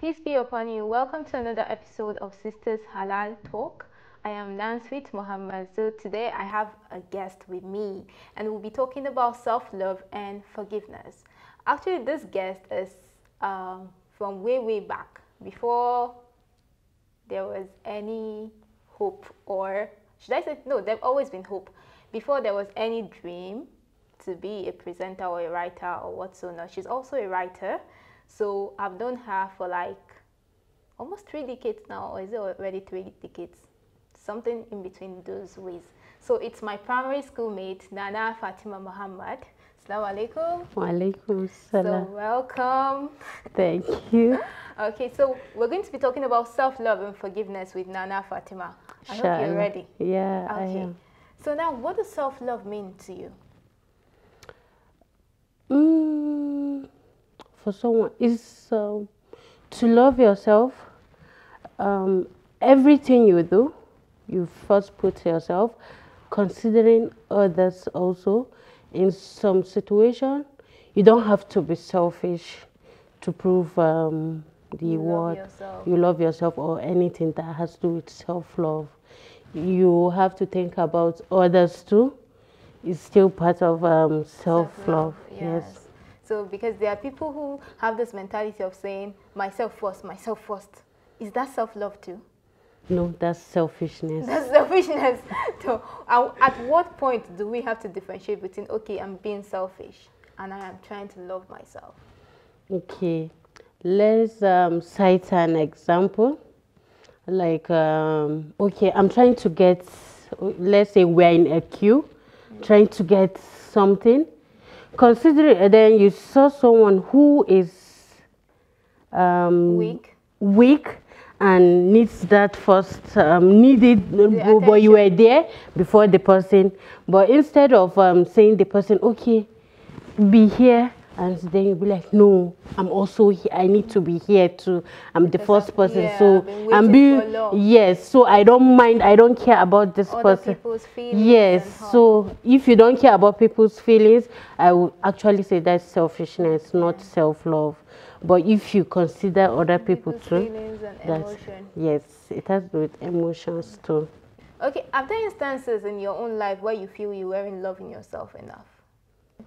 Peace be upon you. Welcome to another episode of Sisters Halal Talk. I am Nansfit Mohammed. So today I have a guest with me and we'll be talking about self-love and forgiveness. Actually, this guest is from way back before there was any hope, or should I say, no, there've always been hope. Before there was any dream to be a presenter or a writer or whatsoever. She's also a writer. So I've known her for like almost 3 decades now, or is it already 3 decades? Something in between those ways. So it's my primary schoolmate, Nana Fatima Muhammad. Assalamu alaikum. Wa alaikum So salam. welcome. Thank you. Okay, so we're going to be talking about self-love and forgiveness with Nana Fatima. I hope you're ready. Yeah, I Okay. am. So now, what does self-love mean to you? For someone is to love yourself. Everything you do, you first put yourself, considering others also. In some situation, you don't have to be selfish to prove the You love word yourself. you love yourself, or anything that has to do with self-love. You have to think about others too. It's still part of self-love. Yes. So because there are people who have this mentality of saying myself first, myself first. Is that self-love too? No, that's selfishness. That's selfishness. So at what point do we have to differentiate between, okay, I'm being selfish and I am trying to love myself? Okay, let's cite an example. Like, okay, I'm trying to get, let's say we're in a queue, trying to get something. Consider it, then you saw someone who is weak and needs that first, needed, but you were there before the person. But instead of saying the person, okay, be here, and then you'll be like, no, I'm also here. I need to be here too. I'm the first person, yeah, so I'm being yes. So I don't mind. I don't care about this other person. people's feelings. Yes. So if you don't care about people's feelings, I would actually say that's selfishness, not self-love. But if you consider other people People's too, feelings and that's emotion. yes, it has to do with emotions too. Okay, are there instances in your own life where you feel you weren't loving yourself enough?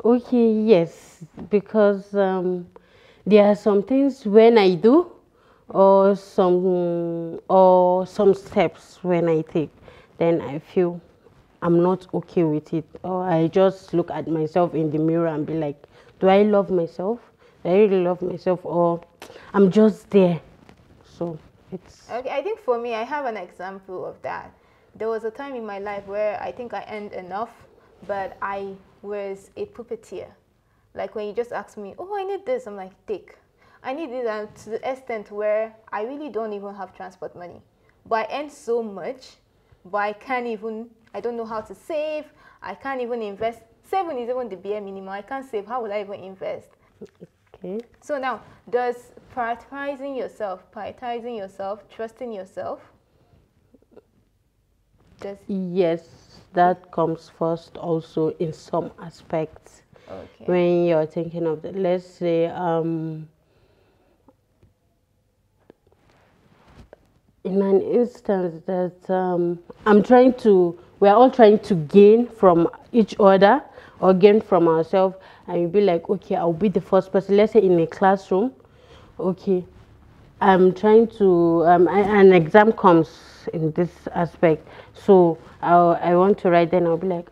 Okay, yes, because there are some things when I do, or some steps when I take, then I feel I'm not okay with it, or I just look at myself in the mirror and be like, do I love myself? Do I really love myself, or I'm just there? So it's Okay, I think for me, I have an example of that. There was a time in my life where I think I earned enough, but I was a puppeteer. Like when you just ask me, oh, I need this, I'm like, take. I need it, and to the extent where I really don't even have transport money. But I earn so much, but I don't know how to save. I can't even invest. Saving is even the bare minimum. I can't save. How will I even invest? okay. So now, does prioritizing yourself, trusting yourself, Yes, that comes first also in some aspects. okay. When you're thinking of the, let's say in an instance that we're all trying to gain from each other or gain from ourselves, and you'll be like, okay, I'll be the first person. Let's say in a classroom, okay, I'm trying to, an exam comes in this aspect. So I want to write, then I'll be like,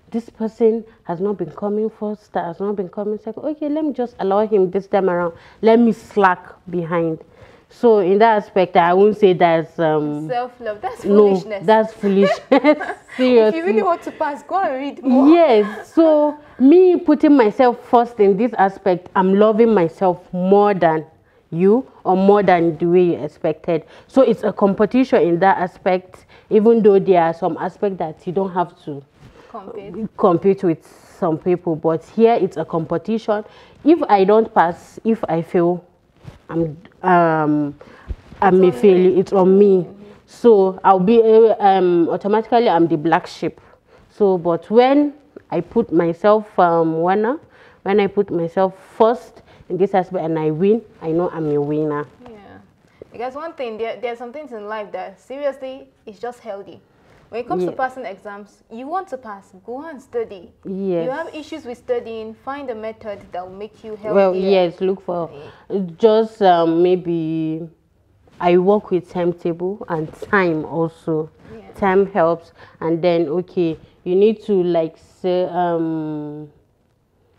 this person has not been coming first, has not been coming second. Okay, let me just allow him this time around. Let me slack behind. So in that aspect, I won't say that's self-love. That's foolishness. No, that's foolishness. Seriously. If you really want to pass, go and read more. Yes. So me putting myself first in this aspect, I'm loving myself more than you, or more than the way you expected. So it's a competition in that aspect, even though there are some aspects that you don't have to compete with some people, but here it's a competition. If I don't pass, if I fail, I may fail, it's on me. So I'll be automatically I'm the black sheep. So but when I put myself when I put myself first in this aspect and I win, I know I'm a winner. Yeah. Because one thing, there are some things in life that seriously is just healthy. When it comes to passing exams, you want to pass, go and study. Yes. You have issues with studying, find a method that will make you healthier. Well, yes, look for just maybe I work with timetable and time also. Yeah. Time helps, and then okay, you need to like say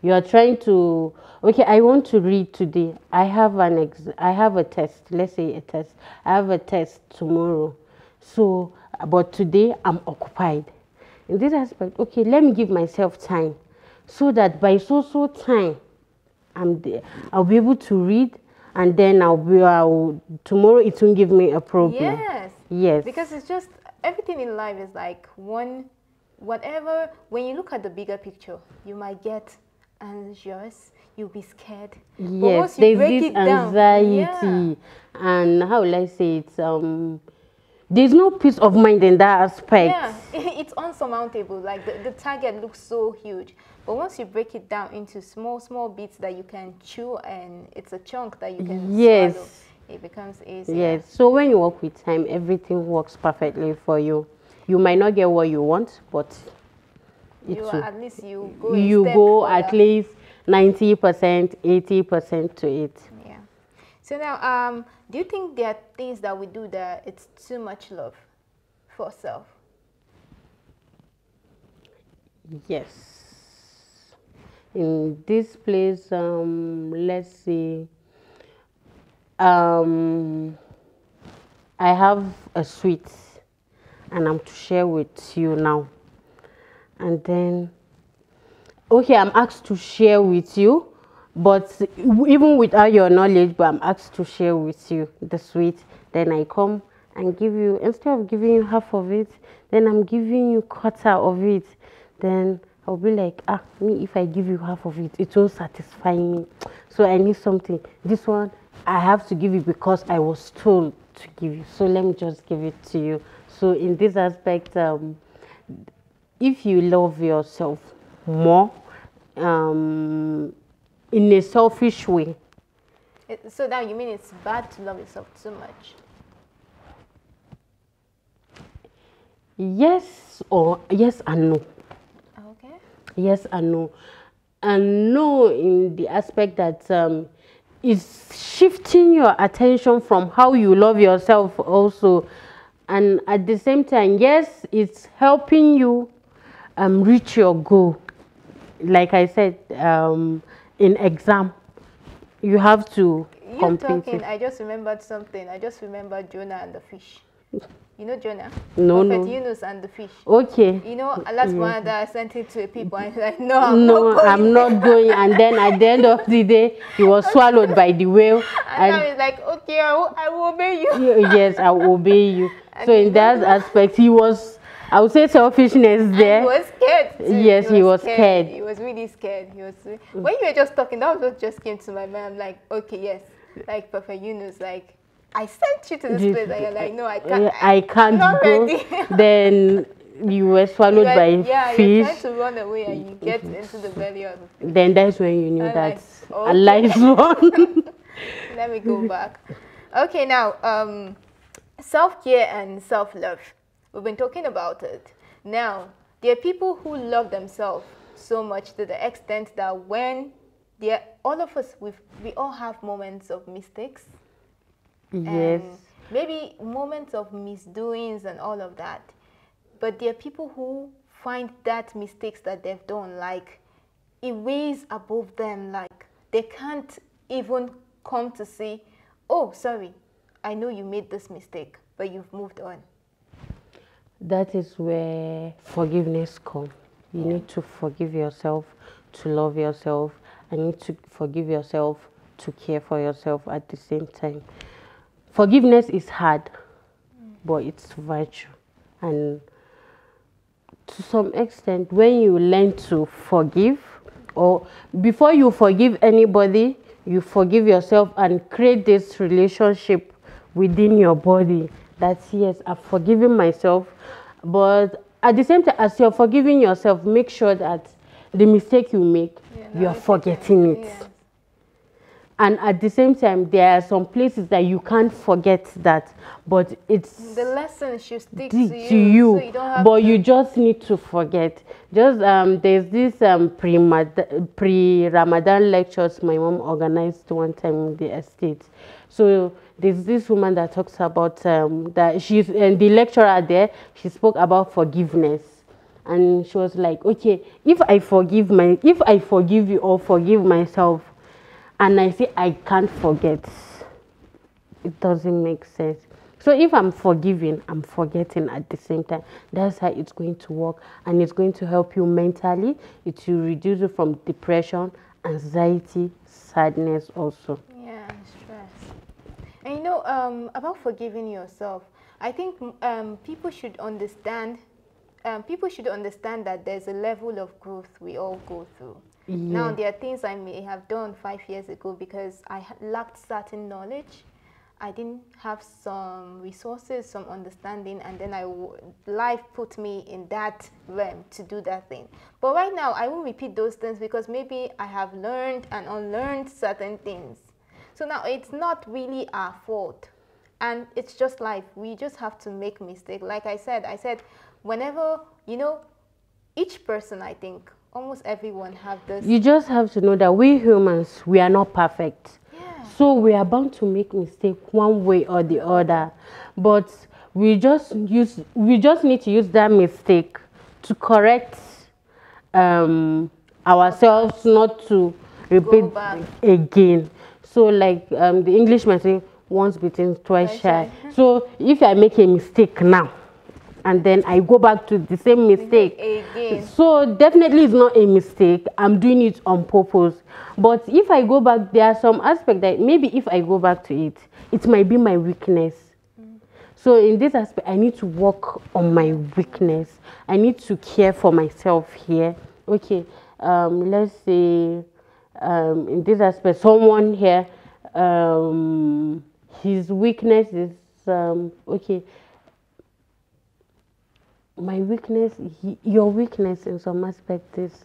you are trying to okay, I want to read today. I have a test. Let's say a test. I have a test tomorrow. So, but today I'm occupied. In this aspect, okay, let me give myself time so that by so time I'm there, I'll be able to read, and then tomorrow it won't give me a problem. Yes. Yes. Because it's just everything in life is like whatever. When you look at the bigger picture, you might get anxious, you'll be scared. Yes, there's this anxiety, and how will I say it? There's no peace of mind in that aspect. Yeah, it's unsurmountable. Like the target looks so huge, but once you break it down into small bits that you can chew, and it's a chunk that you can swallow, it becomes easier. Yes. So when you work with time, everything works perfectly for you. You might not get what you want, but at least you go at least 90%, 80% to it. Yeah. So now, do you think there are things that we do that it's too much love for self? Yes. In this place, let's see. I have a sweet, and I'm to share with you now. And then, okay, I'm asked to share with you, but even without your knowledge, but I'm asked to share with you the sweet. Then I come and give you, instead of giving you half of it, then I'm giving you quarter of it. Then I'll be like, me, if I give you half of it, it won't satisfy me. So I need something. This one, I have to give you because I was told to give you. So let me just give it to you. So in this aspect, if you love yourself more, in a selfish way. So now you mean it's bad to love yourself too much? Yes and no. Okay. Yes and no. And no in the aspect that is shifting your attention from how you love yourself also. And at the same time, yes, it's helping you reach your goal. Like I said, in exam, you have to complete it. I just remembered something. I just remembered Jonah and the fish. You know Jonah? No, Prophet Yunus and the fish. Okay. You know, last one that I sent it to a people, and he's like, no, I'm not going. And then at the end of the day, he was swallowed by the whale. And now he's like, okay, I will obey you. Yes, I will obey you. So in that aspect, he was, I would say, selfishness there. And he was scared too. Yes, he was scared. He was really scared. When you were just talking, that was what just came to my mind. I'm like, okay, yes, like Prophet Yunus, like, I sent you to this place, and you're like, no, I can't. I can't go. Then you were swallowed by fish. You're trying to run away, and you get into the belly of the fish. Then that's when you knew that Allah is one. Let me go back. Okay, now, self-care and self-love. We've been talking about it. Now, there are people who love themselves so much to the extent that when all of us, we all have moments of mistakes. Yes. And maybe moments of misdoings and all of that. But there are people who find that mistakes that they've done, like, it weighs above them. Like, they can't even come to say, oh, sorry, I know you made this mistake, but you've moved on. That is where forgiveness comes. You need to forgive yourself, to love yourself. And you need to forgive yourself, to care for yourself at the same time. Forgiveness is hard, but it's virtue. And to some extent, when you learn to forgive, or before you forgive anybody, you forgive yourself and create this relationship within your body that, yes, I've forgiven myself. But at the same time, as you're forgiving yourself, make sure that the mistake you make, you're forgetting it. Yes. And at the same time, there are some places that you can't forget that, but it's the lesson should stick to to you, so you don't have but to. you just need to forget. Just there's this pre-Ramadan lectures my mom organized one time in the estate. So there's this woman that talks about that she's and the lecturer there, she spoke about forgiveness. And she was like, okay, if I forgive you or forgive myself, and I say I can't forget, it doesn't make sense. So if I'm forgiving, I'm forgetting at the same time. That's how it's going to work, and it's going to help you mentally. It will reduce you from depression, anxiety, sadness also. Yeah, stress. And you know, about forgiving yourself, I think people should understand. People should understand that there's a level of growth we all go through. Yeah. Now, there are things I may have done 5 years ago because I lacked certain knowledge. I didn't have some resources, some understanding, and then life put me in that realm to do that thing. But right now, I won't repeat those things because maybe I have learned and unlearned certain things. So now it's not really our fault. And it's just life. We just have to make mistakes. Like I said, whenever, you know, each person, I think, almost everyone have this. You just have to know that we humans, we are not perfect. Yeah. So we are bound to make mistake one way or the other. But we just need to use that mistake to correct ourselves, not to repeat again. So like the Englishman say, once bitten, twice shy. So if I make a mistake now, and then I go back to the same mistake again, so definitely it's not a mistake. I'm doing it on purpose. But if I go back, there are some aspects that maybe if I go back to it, it might be my weakness. So in this aspect, I need to work on my weakness. I need to care for myself here. Okay, let's say in this aspect, someone here, his weakness is okay. My weakness, your weakness in some aspect is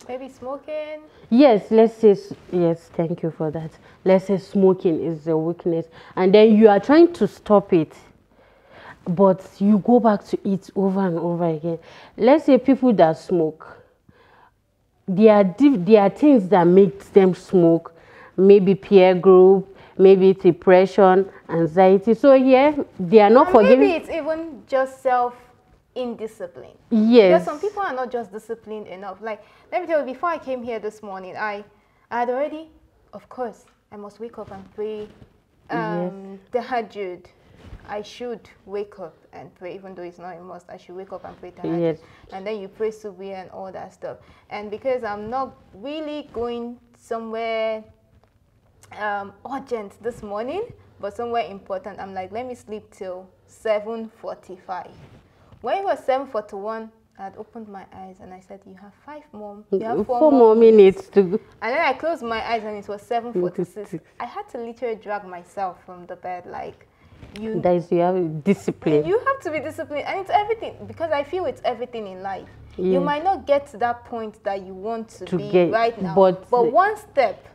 maybe smoking. Yes, let's say yes. Thank you for that. Let's say smoking is a weakness, and then you are trying to stop it, but you go back to it over and over again. Let's say people that smoke, there are things that make them smoke, maybe peer group, maybe depression, anxiety. So yeah, they are not forgiving. Maybe it's even just self-indiscipline. Yes. Because some people are not just disciplined enough. Like, let me tell you, before I came here this morning, I had already, of course, I must wake up and pray tahajjud. I should wake up and pray, even though it's not a must. I should wake up and pray tahajjud. Yes. And then you pray subhi and all that stuff. And because I'm not really going somewhere urgent this morning, but somewhere important, I'm like, let me sleep till 7:45. When it was 7:41, I had opened my eyes and I said, you have 4 more minutes to go. And then I closed my eyes and it was 7:46. I had to literally drag myself from the bed, like, you have discipline. You have to be disciplined, and it's everything, because I feel it's everything in life. Yeah. You might not get to that point that you want to be get right now, but one step,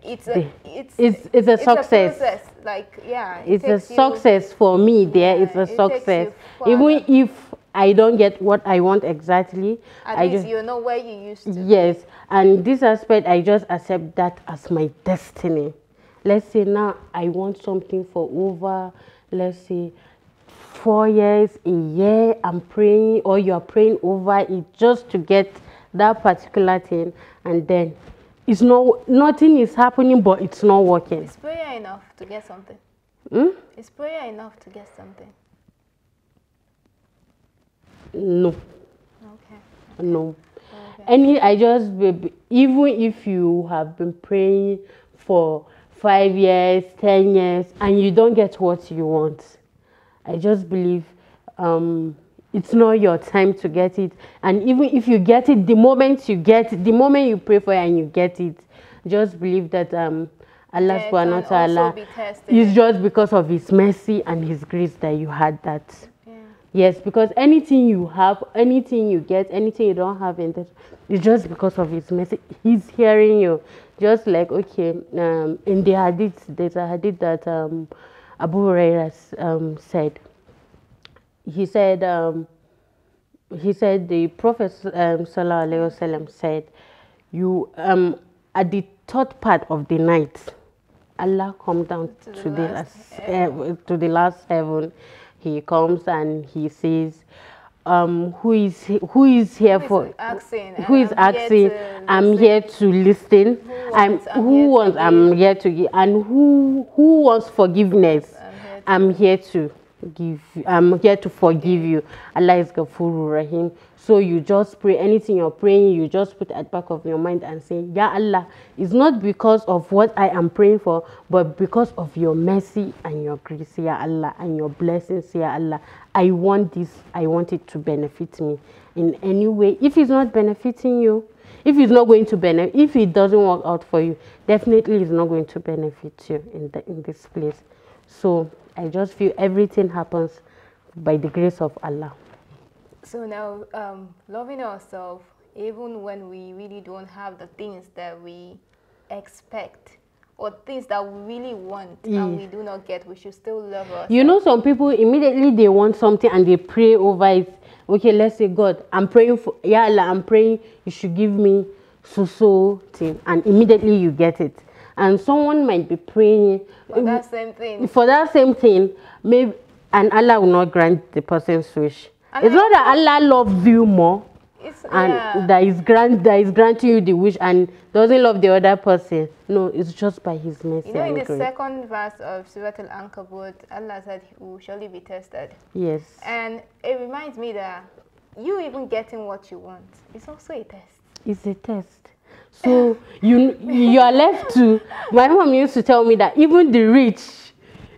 it's a it's success. A process. Like, yeah, it's a success for me. It's a success. Even if I don't get what I want exactly, at least you know where you used to. Yes, and this aspect, I just accept that as my destiny. Let's say now I want something for over, let's say, 4 years, a year. I'm praying, or you're praying over it just to get that particular thing, and then it's nothing is happening, but it's not working. Is prayer enough to get something? Is prayer enough to get something? No. Okay. No. Okay. Even if you have been praying for 5 years, 10 years, and you don't get what you want, I just believe it's not your time to get it. And even if you get it, the moment you pray for it and you get it, just believe that Allah subhanahu wa ta'ala is just because of his mercy and his grace that you had that. Yeah. Yes, because anything you have, anything you get, anything you don't have in this, it's just because of his message. He's hearing you. Just like, okay, in the hadith, there's a hadith that Abu Hurairah said. He said, the Prophet Sallallahu Alaihi Wasallam said, you at the third part of the night, Allah come down to the last heaven. He comes and he says, who is here for asking? Who is asking? I'm here to listen. I'm here to give. And who wants forgiveness? I'm here to give. I'm here to forgive you. Allah is Ghafurur Rahim. So you just pray. Anything you're praying, you just put at the back of your mind and say, Ya Allah, it's not because of what I am praying for, but because of your mercy and your grace, Ya Allah, and your blessings, Ya Allah. I want this. I want it to benefit me in any way. If it's not benefiting you, if it's not going to benefit, if it doesn't work out for you, definitely it's not going to benefit you in this place. So I just feel everything happens by the grace of Allah. So now, loving ourselves, even when we really don't have the things that we expect or things that we really want and we do not get, we should still love ourselves. You know, some people immediately they want something and they pray over it. Okay, let's say, God, I'm praying for, Ya Allah, I'm praying you should give me so thing, and immediately you get it. And someone might be praying for that same thing. Maybe, and Allah will not grant the person's wish. It's not that Allah loves you more that is granting you the wish and doesn't love the other person. No, it's just by His mercy. You know, in the second verse of Surah Al-Ankabut, Allah said He will surely be tested. Yes. And it reminds me that you even getting what you want, it's also a test. It's a test. So you are left to. My mom used to tell me that even the rich.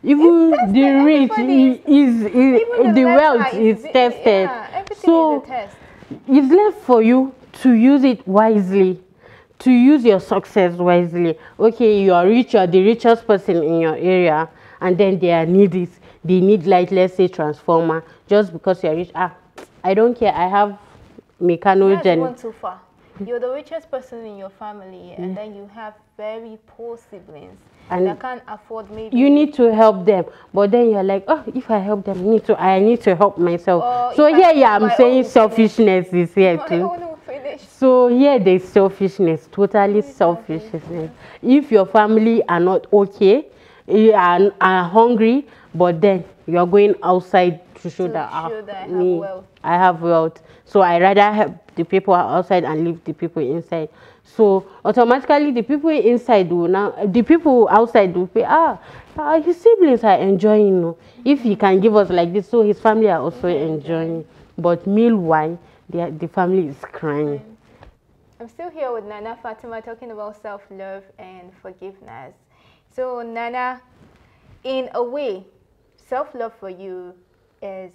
Even the rich the wealth is tested. So it's left for you to use it wisely, to use your success wisely. Okay, you are rich, you are the richest person in your area, and then they need like, let's say, transformer. Just because you are rich, I don't care. I have mechanical. That's gone too far. You're the richest person in your family, and then you have very poor siblings. And that can't afford maybe. You need to help them, but then you're like, oh, if I help them, I need to help myself. So here, I'm saying selfishness is here too. So here, there's selfishness, totally selfishness. If your family are not okay, you are hungry, but then you're going outside to show that I have wealth. So I rather help the people outside and leave the people inside. So automatically the people inside the people outside will pay, his siblings are enjoying. No? If he can give us like this, so his family are also enjoying. But meanwhile, the family is crying. I'm still here with Nana Fatima talking about self-love and forgiveness. So Nana, in a way, self-love for you is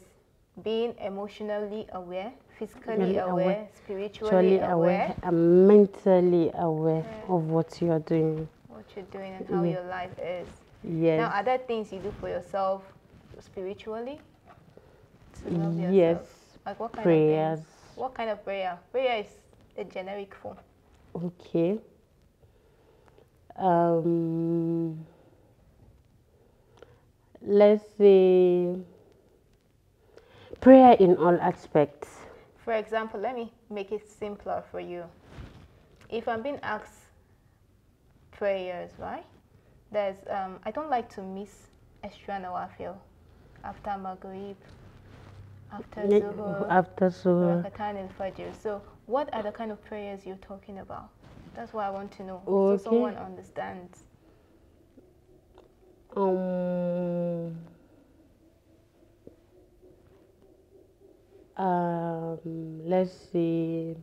being emotionally aware, physically aware, spiritually aware, and mentally aware of what you are doing. What you're doing and how your life is. Yes. Now, are there things you do for yourself spiritually to love yourself? Yes. Like what kind prayers. of things? What kind of prayer? Prayer is a generic form. Okay. Let's say prayer in all aspects. For example, let me make it simpler for you. If I'm being asked prayers, right? There's I don't like to miss extra nawafil after Maghrib, after Zuhur, Rakatan al-Fajr. So what are the kind of prayers you're talking about? That's what I want to know, so someone understands. Let's see.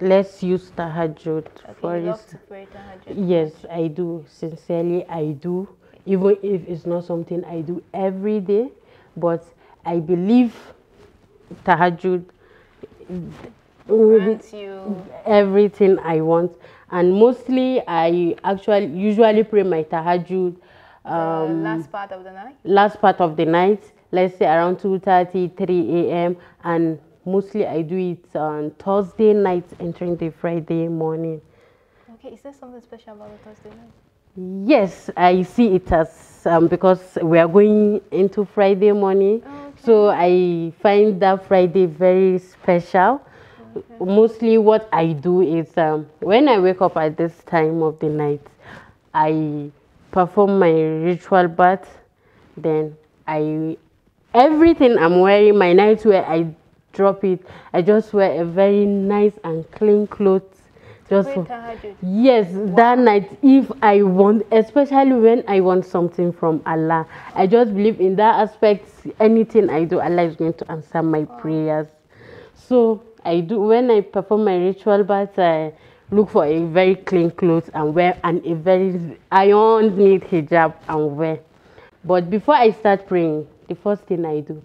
Let's use tahajjud for you love to pray tahajjud? Yes, I do. Sincerely, I do. Even if it's not something I do every day, but I believe tahajjud grants you everything I want. And mostly, I usually pray my tahajjud Last part of the night? Last part of the night, let's say around 2:30, 3 a.m. And mostly I do it on Thursday night, entering the Friday morning. Okay, is there something special about the Thursday night? Yes, I see it as because we are going into Friday morning. Okay. So I find that Friday very special. Okay. Mostly what I do is when I wake up at this time of the night, I perform my ritual bath. Then everything I'm wearing, my nightwear, I drop it. I just wear a very nice and clean clothes. Yes, wow. That night, if I want, especially when I want something from Allah, I just believe in that aspect. Anything I do, Allah is going to answer my prayers. So I do, when I perform my ritual bath, I look for a very clean clothes and wear, and a very iron neat hijab and wear. But before I start praying, the first thing I do,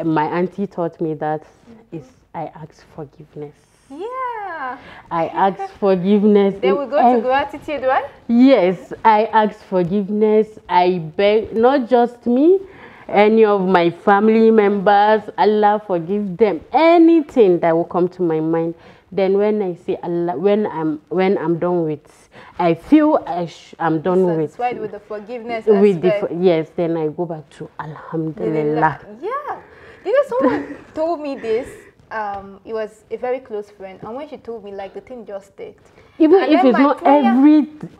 my auntie taught me that is I ask forgiveness. Yeah. I ask forgiveness. Then we go to gratitude, right? Yes, I ask forgiveness. I beg, not just me, any of my family members, Allah forgive them. Anything that will come to my mind. Then when I say Allah, when I'm done with, I feel I'm done with. Satisfied with the forgiveness yes, then I go back to Alhamdulillah. Yeah. You know, someone told me this. It was a very close friend, and when she told me, like, the thing just sticked. Even if it's not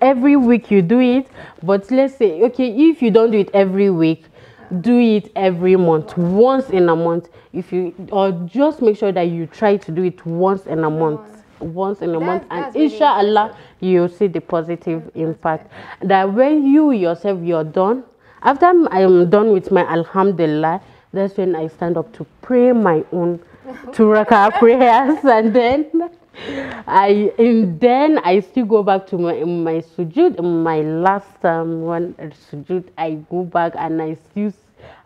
every week you do it, but let's say, okay, if you don't do it every week, do it every month, once in a month. Or just make sure that you try to do it once in a month, and inshallah you'll see the positive impact. That when you're done, after I am done with my Alhamdulillah, that's when I stand up to pray my own 2 rakah prayers, and then I still go back to my sujood. My last one sujood, I go back and I still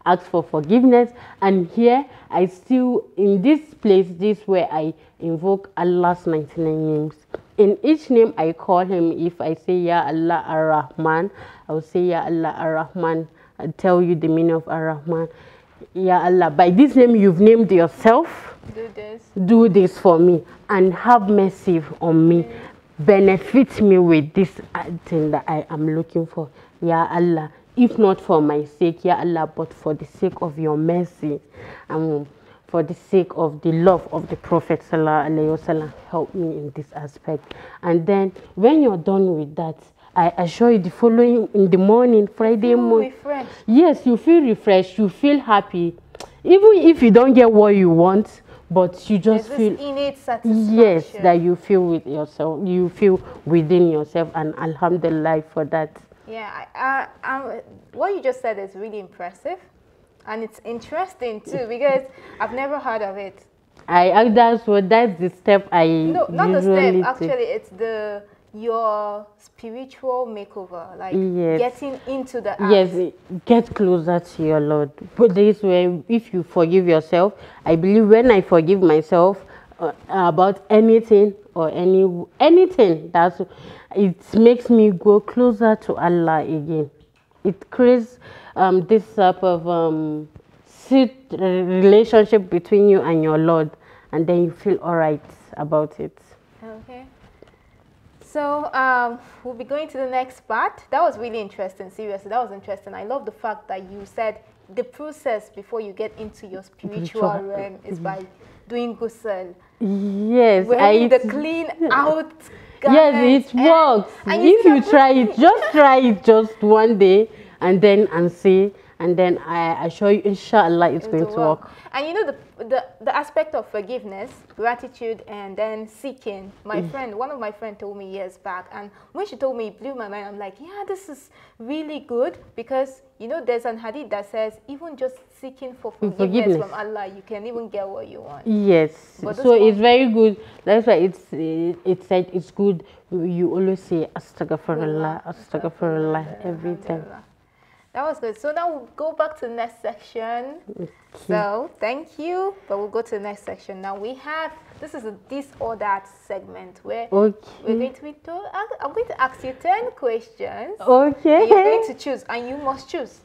ask for forgiveness. And here I still, in this place, this where I invoke Allah's 99 names. In each name I call him. If I say Ya Allah Ar-Rahman, I will say Ya Allah Ar-Rahman. I'll tell you the meaning of Ar-Rahman. Ya Allah, by this name you've named yourself. Do this for me and have mercy on me. Benefit me with this thing that I am looking for. Ya Allah, if not for my sake, Ya Allah, but for the sake of your mercy and for the sake of the love of the Prophet Sallallahu Alaihi Wasallam, help me in this aspect. And then when you're done with that, I assure you, the following in the morning, Friday morning, yes, you feel refreshed, you feel happy, even if you don't get what you want, but you just feel innate satisfaction. Yes, that you feel with yourself, you feel within yourself, and Alhamdulillah for that. Yeah, what you just said is really impressive, and it's interesting too because I've never heard of it. That's the step I no, not the step. Actually, it's your spiritual makeover, like getting into the act. Yes, get closer to your Lord. But this way, if you forgive yourself, I believe when I forgive myself about anything or anything, it makes me go closer to Allah again. It creates this type of sweet relationship between you and your Lord, and then you feel all right about it. Okay. So we'll be going to the next part. That was really interesting. Seriously, that was interesting. I love the fact that you said the process before you get into your spiritual realm is by doing ghusl. Yes, wearing the clean out. Yes, it works. If you try it, just try it just one day, and see. And then I assure you, inshallah, it's going to work. And you know, the aspect of forgiveness, gratitude, and then seeking. One of my friends told me years back, and when she told me, it blew my mind. I'm like, yeah, this is really good, because you know, there's an hadith that says even just seeking for forgiveness from Allah, you can even get what you want. Yes, so it's very good. That's why it's said it's good. You always say astaghfirullah, astaghfirullah every time. That was good. So now we'll go back to the next section. Okay. So thank you, but we'll go to the next section. Now we have, this is a this or that segment where Okay. we're going to be told, I'm going to ask you 10 questions. Okay. And you're going to choose, and you must choose.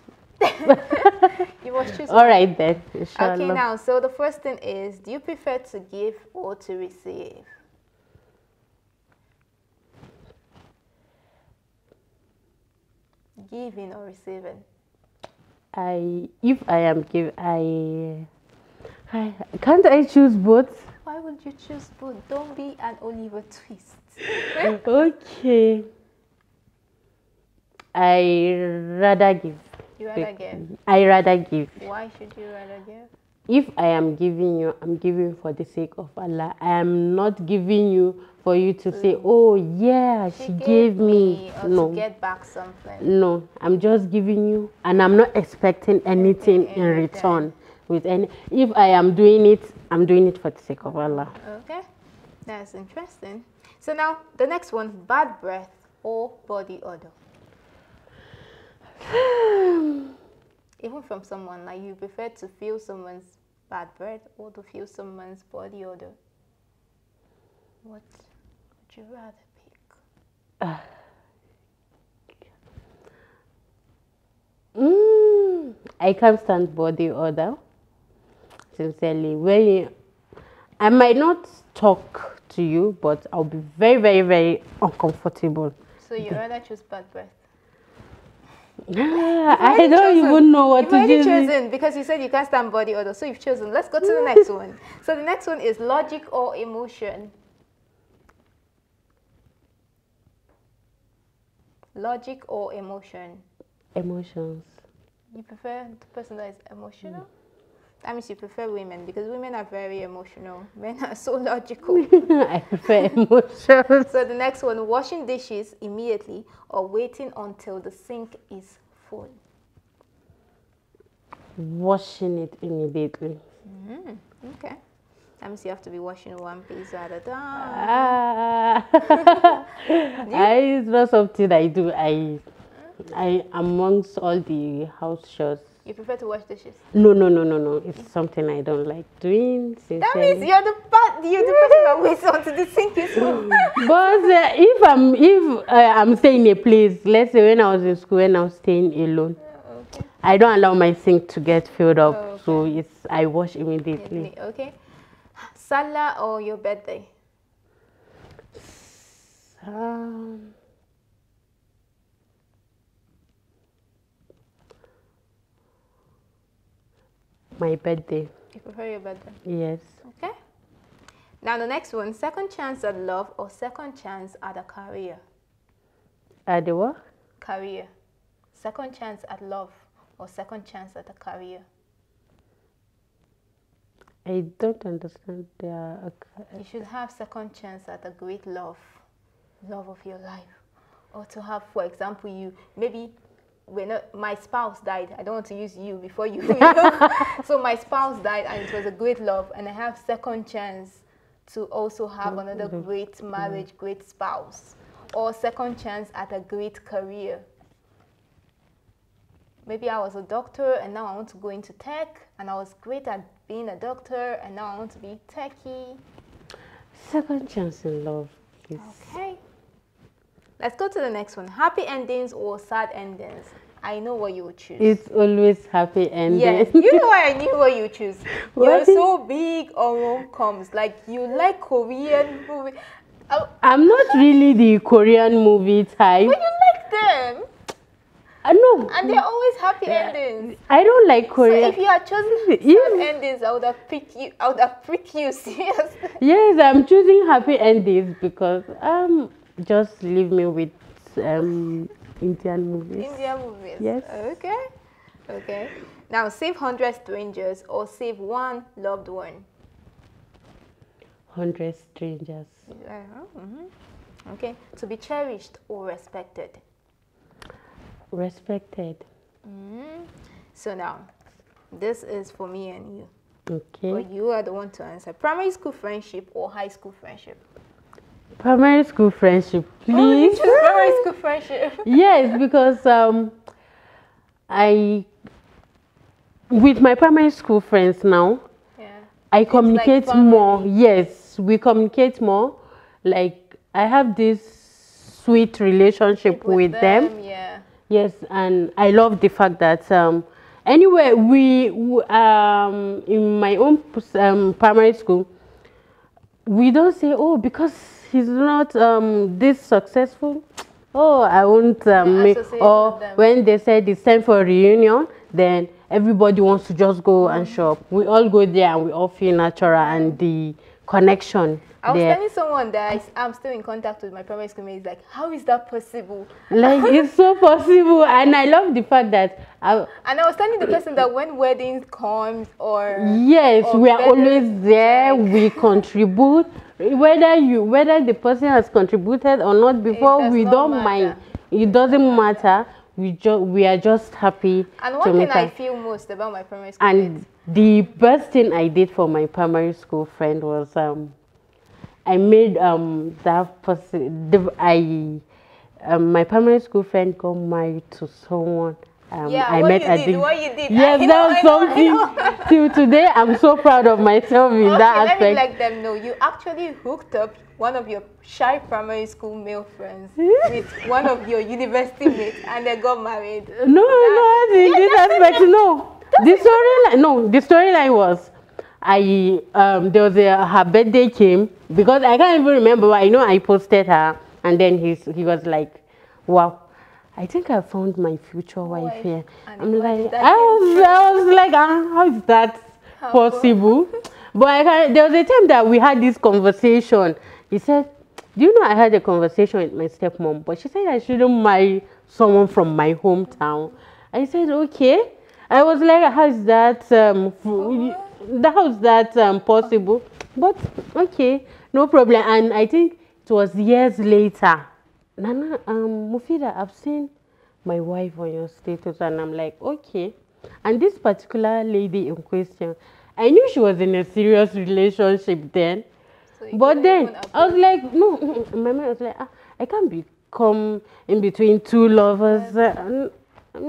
You must choose. All right then. Inshallah. Okay, now, so the first thing is, do you prefer to give or to receive? Giving or receiving? If I am give, I can't I choose both? Why would you choose both? Don't be an Oliver Twist. Okay. I rather give. You rather give? I rather give. Why should you rather give? If I am giving you, I'm giving for the sake of Allah. I am not giving you for you to say, oh yeah, she gave me. Or No. to get back something. No, I'm just giving you, and I'm not expecting anything in return. With any, if I am doing it, I'm doing it for the sake of Allah. Okay, that's interesting. So now the next one, bad breath or body odor. Even from someone, like you prefer to feel someone's bad breath or to feel someone's body odor. What would you rather pick? I can't stand body odor. Sincerely, when I might not talk to you, but I'll be very, very, very uncomfortable. So you rather choose bad breath? I don't even know what you've to already do. chosen because you said you can't stand body odor, so you've chosen. Let's go to the next one. So the next one is logic or emotion. Logic or emotion? Emotions. You prefer the person that is emotional? That means you prefer women because women are very emotional. Men are so logical. I prefer emotions. So the next one, washing dishes immediately or waiting until the sink is full. Washing it immediately. Okay. That means you have to be washing one piece at a time. It's not something I do. I amongst all the house chores. You prefer to wash dishes? No. It's something I don't like doing. Sincerely. That means you're the person that waits until the sink is full. But if I'm staying in a place, let's say when I was in school, when I was staying alone, Okay. I don't allow my sink to get filled up. Okay. So I wash immediately. Okay. Salah or your birthday? My birthday. You prefer your birthday? Yes. Okay. Now the next one, second chance at love or second chance at a career? At the what? Career. Second chance at love or second chance at a career? I don't understand. You should have second chance at a great love of your life. Or to have, for example, my spouse died. I don't want to use you before you. So my spouse died and it was a great love, and I have second chance to also have another great marriage, great spouse, or second chance at a great career. Maybe I was a doctor and now I want to go into tech, and I was great at being a doctor and now I want to be techie. Second chance in love. Yes. Okay. Let's go to the next one. Happy endings or sad endings? I know what you would choose. It's always happy ending. Yes, you know why I knew what you choose. You're so big on rom-coms. Like, you like Korean movies. I'm not really the Korean movie type. But you like them. No. And they're always happy endings. I don't like Korean. So if you had chosen sad endings, I would have picked you seriously. Yes, I'm choosing happy endings because just leave me with Indian movies. Indian movies. Yes. Okay. Now, save 100 strangers or save one loved one. 100 strangers. Okay. To be cherished or respected. Respected. So now, this is for me and you. Okay. But you are the one to answer. Primary school friendship or high school friendship? Primary school friendship, Oh, you please. choose primary school friendship. Yes, because I with my primary school friends now, Yeah. I It's like communicate family. more. Yes, we communicate more. Like I have this sweet relationship with them. Yeah. Yes, and I love the fact that anyway in my own primary school, we don't say, oh, because he's not this successful, oh, I won't Associate or with them. when they said it's time for a reunion, then everybody wants to just go and shop. We all go there and we all feel natural and the connection I was there. telling someone that I'm still in contact with my primary school mates. Like, how is that possible? Like it's so possible, and I love the fact that And I was telling the person that when weddings comes or yes, or we are birthdays, always there. like, We contribute, whether the person has contributed or not before. does We not don't matter. mind. It doesn't matter. We are just happy And to one thing meet I her. feel most about my primary school And mates, the best thing I did for my primary school friend was I made that person my primary school friend got married to someone yeah, I what met you at did, the what you did. yes, I know, that was I know, I know. something till today I'm so proud of myself in Okay, that let me aspect. let them know. You actually hooked up one of your shy primary school male friends with one of your university mates, and they got married. No, in this aspect, no. The storyline was there was her birthday came because I can't even remember, but I know I posted her and then he was like, wow, I think I found my future wife here. And I'm imagine like, that I was like, how is that possible? But there was a time that we had this conversation. He said, do you know I had a conversation with my stepmom, but she said I shouldn't marry someone from my hometown. I said, okay. I was like, how is that possible? But okay, no problem. And I think it was years later. Nana, Mufida, I've seen my wife on your status, and I'm like, okay. And this particular lady in question, I knew she was in a serious relationship then. So But then I was like, no, my mom was like, I can't become in between two lovers. I'm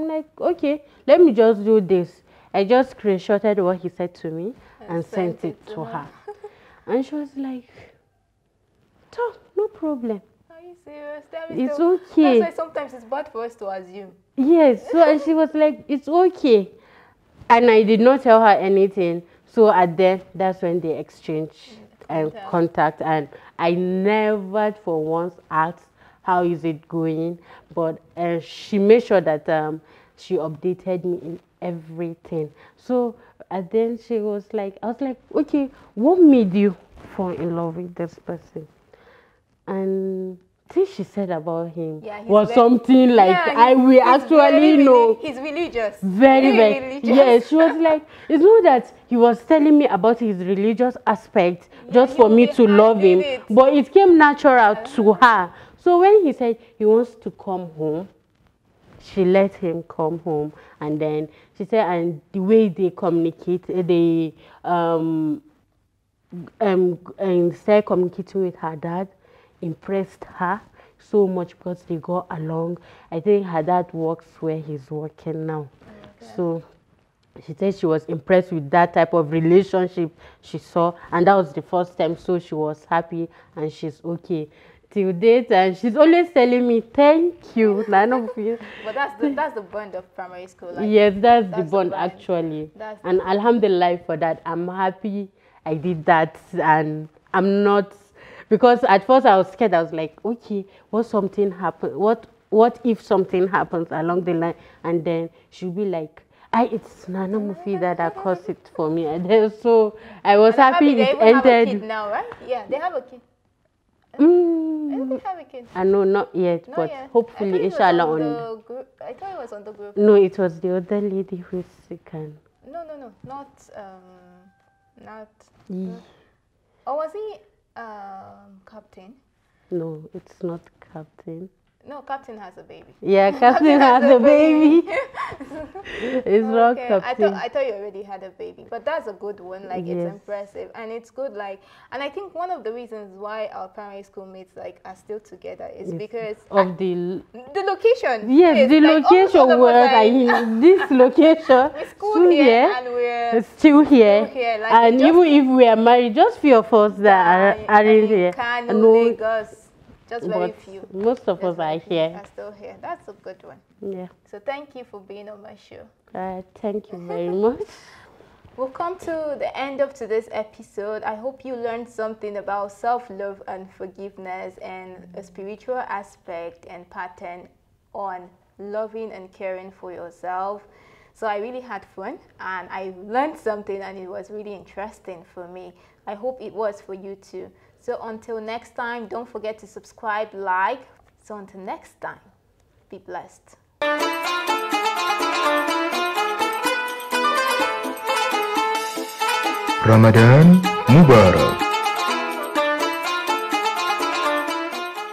like, okay, let me just do this. I just screenshotted what he said to me and sent it to her. And she was like, no problem. Are you serious? It's okay. That's why sometimes it's bad for us to assume. Yes, so and she was like, it's okay. And I did not tell her anything. So that's when they exchanged contact. And I never for once asked how is it going. But she made sure that she updated me in everything. So then she was like, I was like, okay, what made you fall in love with this person? And thing she said about him was something like I will actually know. He's religious. Very religious. Yes, she was like, it's not that he was telling me about his religious aspect just for me to love him, but it came natural to her. So when he said he wants to come home, she let him come home, and then she said, and the way they communicate, they and started communicating with her dad impressed her so much because they got along. I think her dad works where he's working now. Okay. So she said she was impressed with that type of relationship she saw, and that was the first time, so she was happy and she's okay till date, and she's always telling me thank you. None of you. But that's the bond of primary school life. Yes, that's the bond actually. And alhamdulillah for that. I'm happy I did that, and I'm not, because at first I was scared. I was like, okay, what if something happens along the line, and then she'll be like, it's Nana Mufida that caused it for me. And then, so I was happy it ended. Have a kid now, right? Yeah, they have a kid. They have a kid. No, not yet, but hopefully, inshallah. I thought it was on the group. No, it was the other lady who's sick. No, not. Or was he captain? No, it's not captain. No, Captain has a baby. Yeah, Captain has a baby. It's not Okay, Captain. I thought you already had a baby, but that's a good one. Like it's Yes. impressive, and it's good. Like, and I think one of the reasons why our primary school mates like are still together is because Of the the location. yes, the like, almost all location of us where are I in- this location we school still here, here, and we're it's still here, here, like, and just- even if we are married, just few of us that are in here. Kano, No, Lagos, just very but few. most of Just us very are few here. are still here. That's a good one. Yeah. So thank you for being on my show. Thank you very much. We'll come to the end of today's episode. I hope you learned something about self-love and forgiveness and a spiritual aspect and pattern on loving and caring for yourself. So I really had fun and I learned something and it was really interesting for me. I hope it was for you too. So until next time, don't forget to subscribe, like. So until next time, be blessed. Ramadan Mubarak.